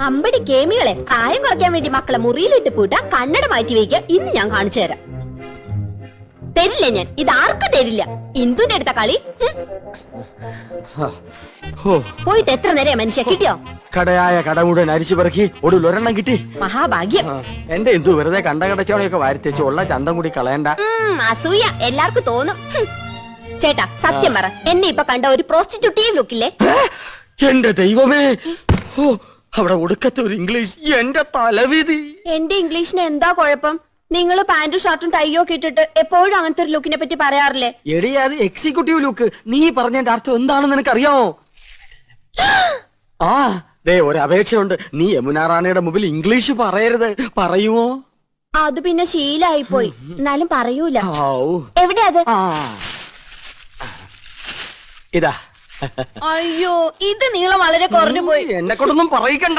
അമ്പടി കേമികളെ പ്രായം കുറയ്ക്കാൻ വേണ്ടി മക്കളെ മുറിയിലിട്ട് പൂട്ട കണ്ണട മാറ്റി വയ്ക്കുക. ഇന്ന് ഞാൻ കാണിച്ചു തരാം. തരില്ല ഞാൻ, ഇതാർക്കും തരില്ല. ഇന്ദുന്റെ അടുത്ത കളി. പോയിട്ട് എത്ര നേരം മനുഷ്യ കിട്ടിയോ? കടയായ കട മുഴുവൻ അരിച്ചു പെറുക്കി ഒടുവിലൊരെണ്ണം കിട്ടി. മഹാഭാഗ്യം. എന്റെ എന്തു വെറുതെ കണ്ട കടച്ചവണയൊക്കെ വാരിത്തേച്ച് ഉള്ള ചന്തം കൂടി കളയണ്ട. അസൂയ എല്ലാവർക്കും തോന്നും. ചേട്ടാ സത്യം പറ, എന്നെ ഇപ്പൊ കണ്ട ഒരു പ്രോസ്റ്റിറ്റ്യൂട്ടീവ് ലുക്കില്ലേ? എന്റെ ദൈവമേ, അവിടെ ഒടുക്കത്തെ ഒരു ഇംഗ്ലീഷ്. എന്റെ തലവിധി. എന്റെ ഇംഗ്ലീഷിന് എന്താ കുഴപ്പം? നിങ്ങള് പാന്റും ഷർട്ടും ടൈയോ ഒക്കെ ഇട്ടിട്ട് എപ്പോഴും അങ്ങനത്തെ ഒരു ലുക്കിനെ പറ്റി പറയാറില്ലേ? എടി അത് എക്സിക്യൂട്ടീവ് ലുക്ക്. നീ പറഞ്ഞതിന്റെ അർത്ഥം എന്താണെന്ന് നിനക്കറിയാമോ? ആ ദേ ഒരു അപേക്ഷയുണ്ട്. നീ യമുന റാണിയുടെ മുമ്പിൽ ഇംഗ്ലീഷ് പറയരുത്. പറയുമോ? അത് പിന്നെ ശീലായി പോയി. എന്നാലും പറയൂല. എവിടെയാ അത്? ഇതാ. അയ്യോ, ഇത് നീളം വളരെ കുറഞ്ഞു പോയി. എന്നെ കൊണ്ടൊന്നും പറയിക്കണ്ട.